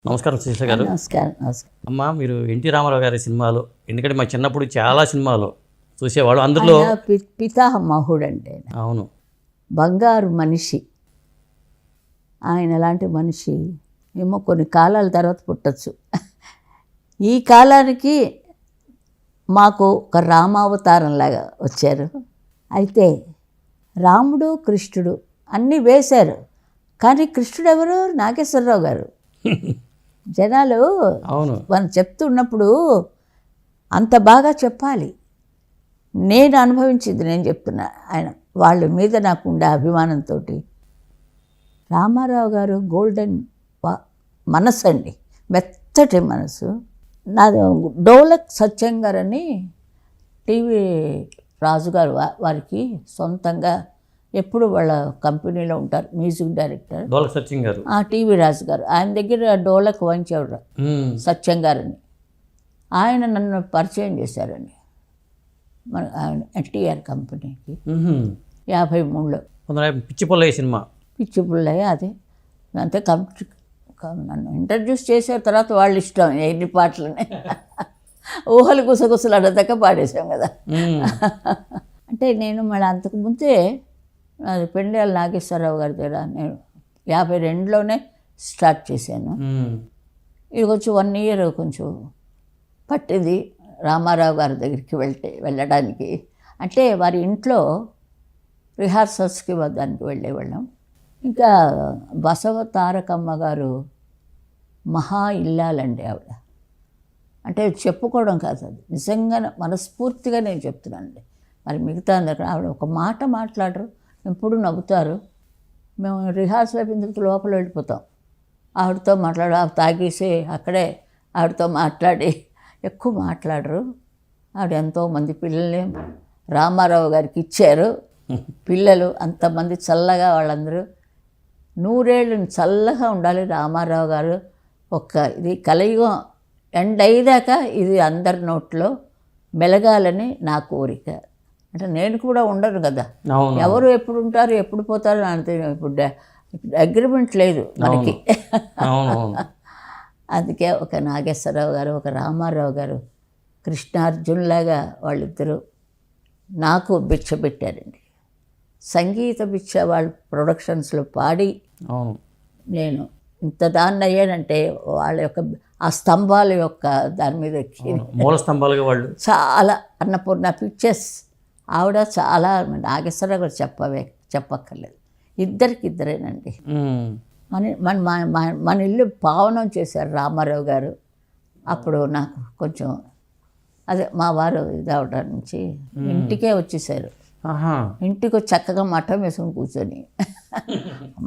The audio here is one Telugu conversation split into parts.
నమస్కారం శిరీష గారు. నమస్కారం. అమ్మ, మీరు ఎన్టీ రామారావు గారి సినిమాలు, ఎందుకంటే మా చిన్నప్పుడు చాలా సినిమాలు చూసేవాళ్ళు. అందులో పితామహుడు అంటే అవును, బంగారు మనిషి. ఆయన ఎలాంటి మనిషి ఏమో కొన్ని కాలాల తర్వాత పుట్టచ్చు. ఈ కాలానికి మాకు ఒక రామావతారంలాగా వచ్చారు. అయితే రాముడు కృష్ణుడు అన్నీ వేశారు, కానీ కృష్ణుడు ఎవరు? నాగేశ్వరరావు గారు. జనాలు అవును, మనం చెప్తున్నప్పుడు అంత బాగా చెప్పాలి. నేను అనుభవించింది నేను చెప్తున్నా. ఆయన వాళ్ళ మీద నాకు ఉండే అభిమానంతో రామారావు గారు గోల్డెన్ మనసు అండి, మెత్తటి మనసు. నాది డోలక్ సత్యం గారని టీవీ రాజుగారు వారికి సొంతంగా ఎప్పుడు వాళ్ళ కంపెనీలో ఉంటారు, మ్యూజిక్ డైరెక్టర్ డోలక్ సత్యం గారు. టీవీ రాజు గారు ఆయన దగ్గర డోలక్ వంచేవాడు సత్యం గారని. ఆయన నన్ను పరిచయం చేశారండి మన ఎన్టీఆర్ కంపెనీకి 53లో. పిచ్చి పుల్లయ్య సినిమా. పిచ్చి పుల్లయ్య అదే అంతే. నన్ను ఇంట్రడ్యూస్ చేసే తర్వాత వాళ్ళ ఇష్టం ఎన్ని పాటలని ఊహలు గుసగుసలు అడదాకా పాడేశాం కదా. అంటే నేను మళ్ళీ అంతకుముందే అది పెండ్యాల నాగేశ్వరరావు గారి దగ్గర నేను 52లోనే స్టార్ట్ చేశాను. ఇది కొంచెం 1 year కొంచెం పట్టింది రామారావు గారి దగ్గరికి వెళ్ళడానికి. అంటే వారి ఇంట్లో రిహార్సల్స్కి దానికి వెళ్ళేవాళ్ళం. ఇంకా బసవ తారకమ్మ గారు మహా ఇల్లాలండి ఆవిడ. అంటే చెప్పుకోవడం కాదు, అది నిజంగా మనస్ఫూర్తిగా నేను చెప్తున్నానండి. మరి మిగతా అందరికీ ఆవిడ ఒక మాట మాట్లాడరు, ఎప్పుడు నవ్వుతారు. మేము రిహార్సల్ అయిపోయిన తర్వాత లోపల వెళ్ళిపోతాం, ఆవిడతో తాగేసి అక్కడే ఆవిడతో మాట్లాడి ఎక్కువ మాట్లాడరు. ఆవిడ ఎంతోమంది పిల్లల్ని రామారావు గారికి ఇచ్చారు. పిల్లలు అంతమంది చల్లగా వాళ్ళందరూ 100 ఏళ్ళు చల్లగా ఉండాలి రామారావు గారు. ఇది కలియుగం ఎండ్ అయ్యేదాకా ఇది అందరి నోట్లో మెలగాలని నా కోరిక. అంటే నేను కూడా ఉండను కదా, ఎవరు ఎప్పుడు ఉంటారు ఎప్పుడు పోతారు అంటే ఇప్పుడు అగ్రిమెంట్ లేదు మనకి. అందుకే ఒక నాగేశ్వరరావు గారు, ఒక రామారావు గారు, కృష్ణార్జున్లాగా వాళ్ళిద్దరూ నాకు భిక్ష పెట్టారండి. సంగీత భిక్ష వాళ్ళ ప్రొడక్షన్స్లో పాడి నేను ఇంత దాన్ని అయ్యానంటే వాళ్ళ యొక్క ఆ స్తంభాల యొక్క దాని మీద ఎక్కి మూల స్తంభాలుగా వాళ్ళు చాలా అన్నపూర్ణ పిక్చర్స్. ఆవిడ చాలా నాగేశ్వరరావు గారు చెప్పక్కర్లేదు, ఇద్దరికిద్దరేనండి. మన ఇల్లు పావనం చేశారు రామారావు గారు. అప్పుడు నాకు కొంచెం అదే మా వారు ఇదవడం నుంచి ఇంటికే వచ్చేసారు. ఇంటికి చక్కగా మఠం వేసుకొని కూర్చొని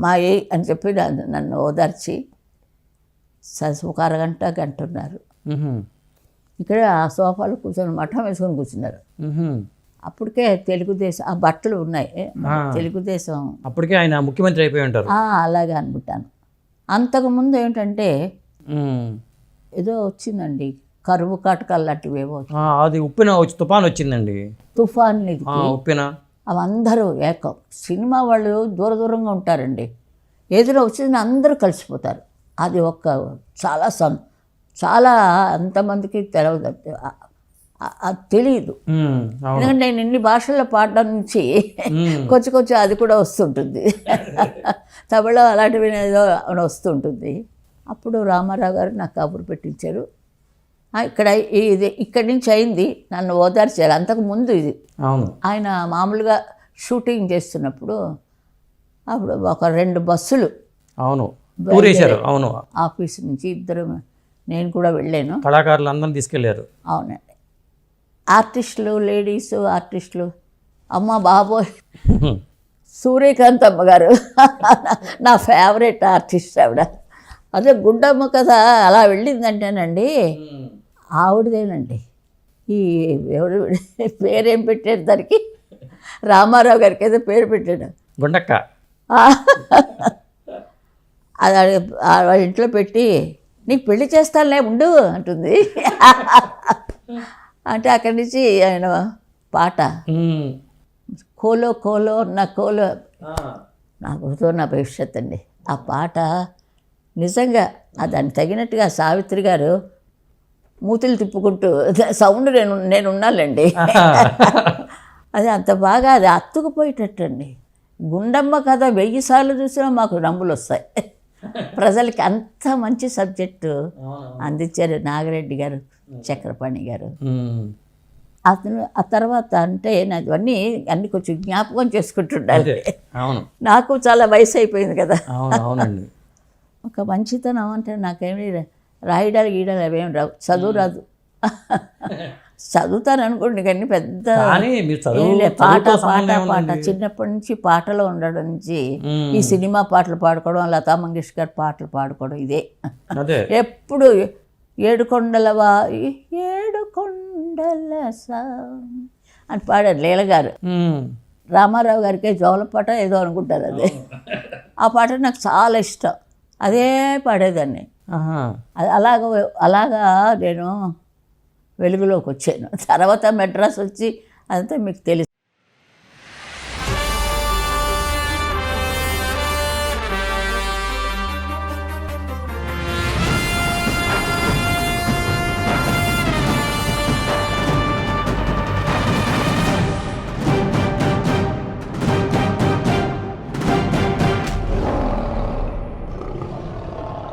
మా అని చెప్పి నన్ను ఓదార్చి ఒక గంట ఉన్నారు. ఇక్కడ ఆ సోఫాలో కూర్చొని మఠం వేసుకొని కూర్చున్నారు. అప్పటికే తెలుగుదేశం ఆ బట్టలు ఉన్నాయి, తెలుగుదేశం అప్పటికే ఆయన ముఖ్యమంత్రి అయిపోయి ఉంటారు. అలాగే అనుకుంటాను. అంతకుముందు ఏంటంటే ఏదో వచ్చిందండి, కరువు కాటకాలు లాంటివి ఏవో. అది ఉప్పిన తుఫాన్ వచ్చిందండి. తుఫాన్ ఉప్పిన అవి అందరూ ఏకం. సినిమా వాళ్ళు దూరంగా ఉంటారండి, ఏదైనా వచ్చిందని అందరూ కలిసిపోతారు. అది చాలా అంతమందికి తెలియదు. ఎందుకంటే నేను ఇన్ని భాషల్లో పాడడం నుంచి కొంచెం అది కూడా వస్తుంటుంది. తమిళ అలాంటివి ఏదో వస్తుంటుంది. అప్పుడు రామారావు గారు నాకు కబురు పెట్టించారు. ఇక్కడి నుంచి అయింది, నన్ను ఓదార్చారు. అంతకుముందు ఇది ఆయన మామూలుగా షూటింగ్ చేస్తున్నప్పుడు అప్పుడు ఒక 2 బస్సులు ఆఫీస్ నుంచి ఇద్దరు నేను కూడా వెళ్ళాను. కళాకారులు అందరిని తీసుకెళ్ళారు. అవునండి, ఆర్టిస్టులు, లేడీస్ ఆర్టిస్టులు. అమ్మ బాబోయ్, సూర్యకాంత్ అమ్మగారు నా ఫేవరెట్ ఆర్టిస్ట్ ఆవిడ. అదే గుండమ్మ కథ అలా వెళ్ళిందంటేనండి ఆవిడదేనండి. ఈ ఎవరు పేరేం పెట్టారు దానికి, రామారావు గారికి ఏదో పేరు పెట్టాడు, గుండక్క. అది వాళ్ళ ఇంట్లో పెట్టి నీకు పెళ్లి చేస్తానులే ఉండు అంటుంది. అంటే అక్కడి నుంచి ఆయన పాట కోలో కోలో నా కోలో, నా భవిష్యత్ అండి. ఆ పాట నిజంగా దానికి తగినట్టుగా సావిత్రి గారు మూతులు తిప్పుకుంటూ సౌండ్ నేను ఉన్నాలండి. అది అంత బాగా అది అత్తుకుపోయేటట్టండి. గుండమ్మ కథ 1000 సార్లు చూసినా మాకు నవ్వులు వస్తాయి. ప్రజలకి అంత మంచి సబ్జెక్టు అందించారు నాగిరెడ్డి గారు, చక్రపాణి గారు. అతను ఆ తర్వాత అంటే నాది అన్నీ కొంచెం జ్ఞాపకం చేసుకుంటుండాలి. అవును, నాకు చాలా వయసు అయిపోయింది కదా. అవునండి. ఒక మంచితనం అంటే నాకేమి రాయడాలు గీయడాలు అవేమి రావు, చదువు రాదు. చదువుతాను అనుకోండి కానీ పెద్ద కానీ మీరు ఏం లే, పాట చిన్నప్పటి నుంచి పాటలో ఉండడం నుంచి ఈ సినిమా పాటలు పాడుకోవడం, లతా మంగేష్కర్ పాటలు పాడుకోవడం ఇదే. అదే ఎప్పుడు ఏడుకొండల అని పాడారు లీల గారు. రామారావు గారికి జోలపాట ఏదో అనుకుంటారు అదే. ఆ పాట నాకు చాలా ఇష్టం, అదే పాడేదాన్ని. అది అలాగా నేను వెలుగులోకి వచ్చాను. తర్వాత మెడ్రాస్ వచ్చి అదంతా మీకు తెలుసు.